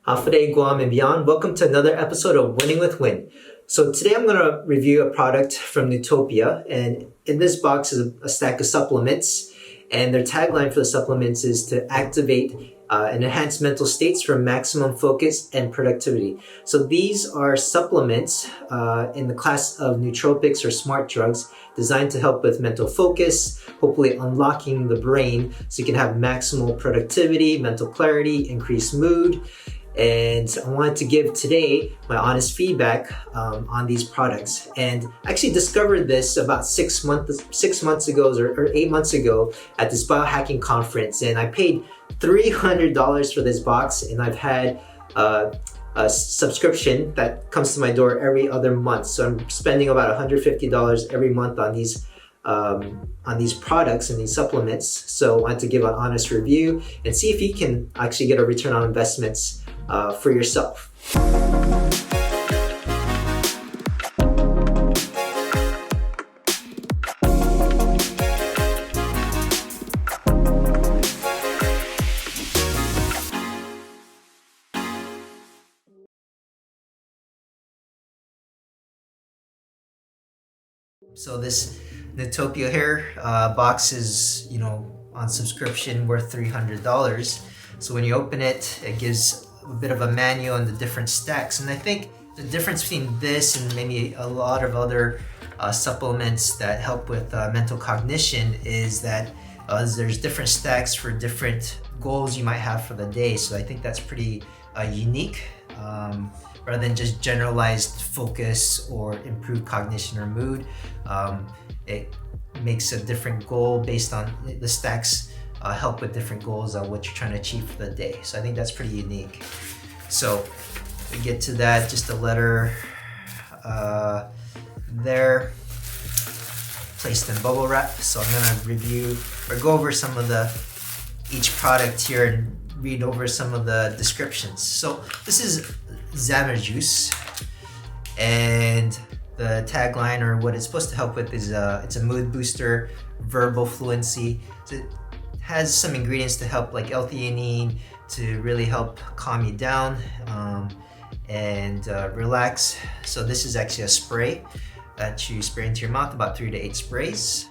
Half a day, Guam and beyond. Welcome to another episode of Winning with Nguyen. So today I'm going to review a product from Nootopia, and in this box is a stack of supplements, and their tagline for the supplements is to activate and enhance mental states for maximum focus and productivity. So these are supplements in the class of nootropics or smart drugs designed to help with mental focus, hopefully unlocking the brain so you can have maximal productivity, mental clarity, increased mood. And I wanted to give today my honest feedback on these products. And I actually discovered this about 6 months ago or 8 months ago at this biohacking conference. And I paid $300 for this box, and I've had a subscription that comes to my door every other month. So I'm spending about $150 every month on these products and these supplements. So I wanted to give an honest review and see if you can actually get a return on investments for yourself. So this Nootopia here box is, on subscription worth $300. So when you open it, it gives a bit of a manual on the different stacks. And I think the difference between this and maybe a lot of other supplements that help with mental cognition is that there's different stacks for different goals you might have for the day. So I think that's pretty unique. Rather than just generalized focus or improved cognition or mood. It makes a different goal based on the stacks help with different goals on what you're trying to achieve for the day. So I think that's pretty unique. So we get to that, just a letter there, placed in bubble wrap. So I'm gonna review or go over some of each product here and read over some of the descriptions. So this is Xammer juice, and the tagline or what it's supposed to help with is it's a mood booster, verbal fluency. So it has some ingredients to help, like L-theanine, to really help calm you down and relax. So this is actually a spray that you spray into your mouth, about 3 to 8 sprays.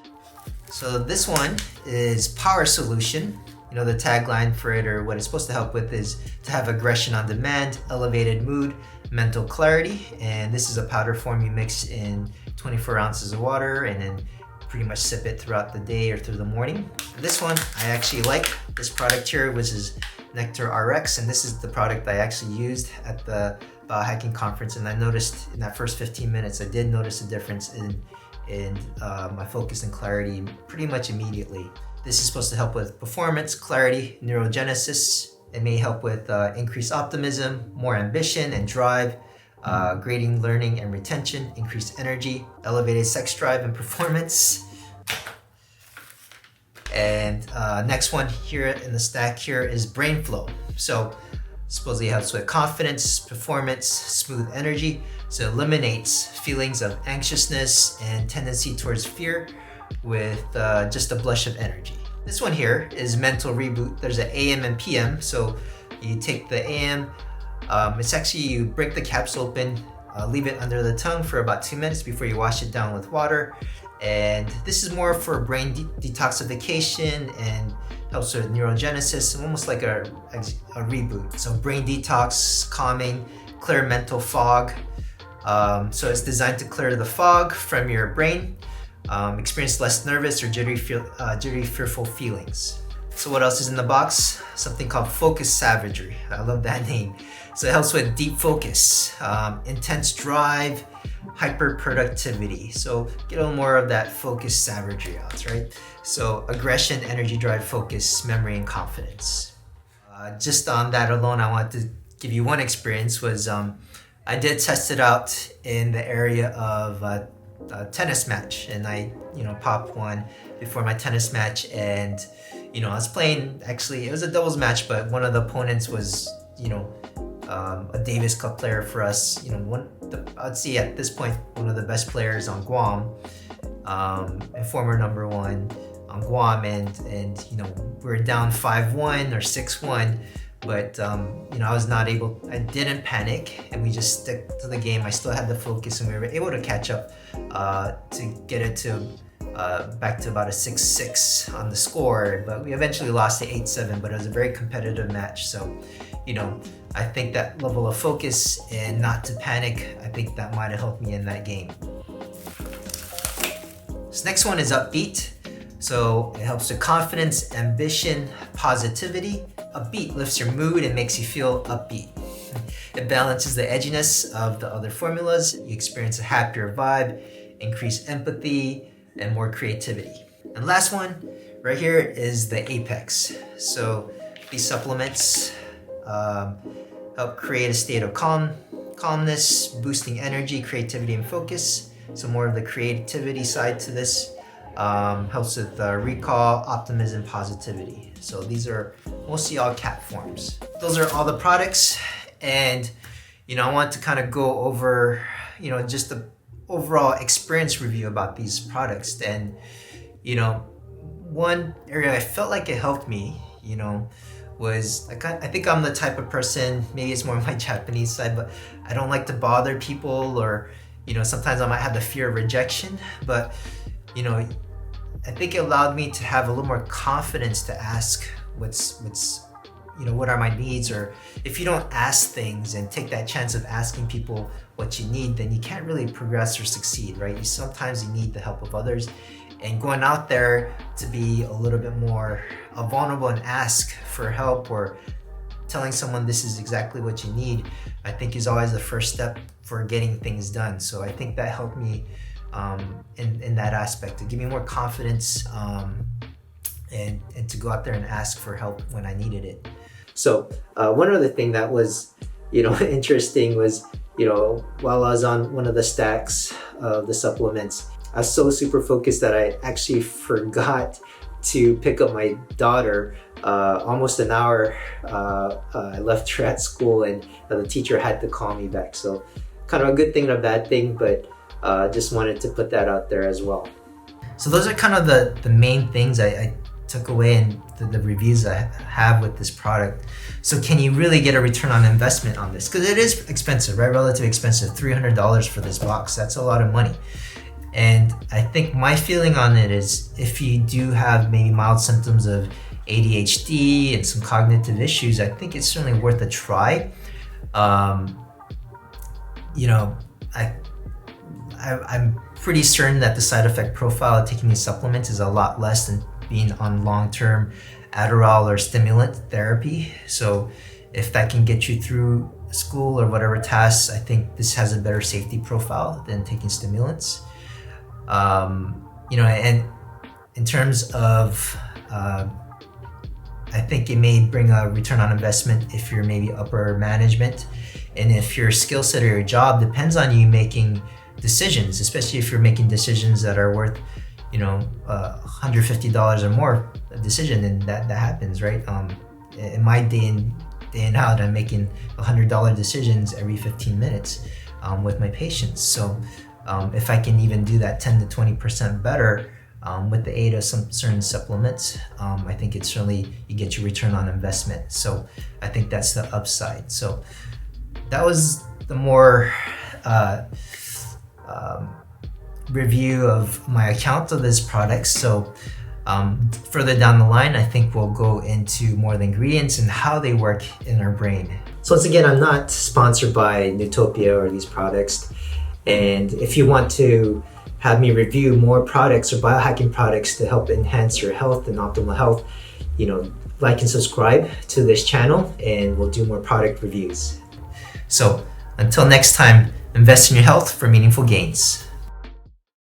So this one is Power Solution. The tagline for it, or what it's supposed to help with, is to have aggression on demand, elevated mood, mental clarity. And this is a powder form you mix in 24 ounces of water and then pretty much sip it throughout the day or through the morning. This one I actually like. This product here, which is Nectar RX, and this is the product I actually used at the biohacking conference. And I noticed in that first 15 minutes, I did notice a difference in my focus and clarity pretty much immediately. This is supposed to help with performance, clarity, neurogenesis. It may help with increased optimism, more ambition and drive, grading, learning, and retention, increased energy, elevated sex drive and performance. And next one here in the stack here is Brain Flow. So supposedly helps with confidence, performance, smooth energy. So it eliminates feelings of anxiousness and tendency towards fear with just a blush of energy. This one here is Mental Reboot. There's an AM and PM. So you take the AM, it's actually, you break the caps open, leave it under the tongue for about 2 minutes before you wash it down with water. And this is more for brain detoxification and helps with neurogenesis, almost like a reboot. So brain detox, calming, clear mental fog. So it's designed to clear the fog from your brain, experience less nervous or jittery, fearful feelings. So what else is in the box? Something called Focus Savagery. I love that name. So it helps with deep focus, intense drive, hyper productivity. So get a little more of that focus savagery out, right? So aggression, energy, drive, focus, memory, and confidence. Just on that alone, I want to give you one experience. Was I did test it out in the area of a tennis match, and I popped one before my tennis match, and I was playing, actually it was a doubles match, but one of the opponents was a Davis Cup player for us, I'd say at this point one of the best players on Guam, and former number one on Guam, and we're down 5-1 or 6-1, but I was not able. I didn't panic, and we just stuck to the game. I still had the focus, and we were able to catch up to get it to back to about a 6-6 on the score. But we eventually lost to 8-7. But it was a very competitive match. So, I think that level of focus and not to panic, I think that might have helped me in that game. This next one is upbeat. So it helps with confidence, ambition, positivity. Upbeat lifts your mood and makes you feel upbeat. It balances the edginess of the other formulas. You experience a happier vibe, increased empathy, and more creativity. And last one right here is the Apex. So these supplements help create a state of calmness, boosting energy, creativity, and focus. So more of the creativity side to this. Helps with recall, optimism, positivity. So these are mostly all cap forms. Those are all the products, and I want to kind of go over just the overall experience review about these products. And one area I felt like it helped me was I think I'm the type of person, maybe it's more my Japanese side, but I don't like to bother people, or sometimes I might have the fear of rejection, but I think it allowed me to have a little more confidence to ask what are my needs. Or if you don't ask things and take that chance of asking people what you need, then you can't really progress or succeed, right? Sometimes you need the help of others, and going out there to be a little bit more vulnerable and ask for help, or telling someone this is exactly what you need, I think is always the first step for getting things done. So I think that helped me in that aspect, to give me more confidence and to go out there and ask for help when I needed it. So one other thing that was interesting was while I was on one of the stacks of the supplements, I was so super focused that I actually forgot to pick up my daughter. Almost an hour I left her at school, and the teacher had to call me back. So kind of a good thing and a bad thing, but just wanted to put that out there as well. So those are kind of the main things I took away in the reviews I have with this product. So can you really get a return on investment on this? Because it is expensive, right? Relatively expensive, $300 for this box. That's a lot of money. And I think my feeling on it is, if you do have maybe mild symptoms of ADHD and some cognitive issues, I think it's certainly worth a try. I'm pretty certain that the side effect profile of taking these supplements is a lot less than being on long-term Adderall or stimulant therapy. So if that can get you through school or whatever tasks, I think this has a better safety profile than taking stimulants. And in terms of, I think it may bring a return on investment if you're maybe upper management, and if your skill set or your job depends on you making decisions, especially if you're making decisions that are worth, $150 or more a decision, and that happens, right? In my day in out, I'm making $100 decisions every 15 minutes with my patients. So if I can even do that 10 to 20% better with the aid of some certain supplements, I think it's certainly, you get your return on investment. So I think that's the upside. So that was the more review of my account of this product. So further down the line, I think we'll go into more of the ingredients and how they work in our brain. So once again, I'm not sponsored by Nootopia or these products. And if you want to have me review more products or biohacking products to help enhance your health and optimal health, like and subscribe to this channel, and we'll do more product reviews. So until next time, invest in your health for meaningful gains.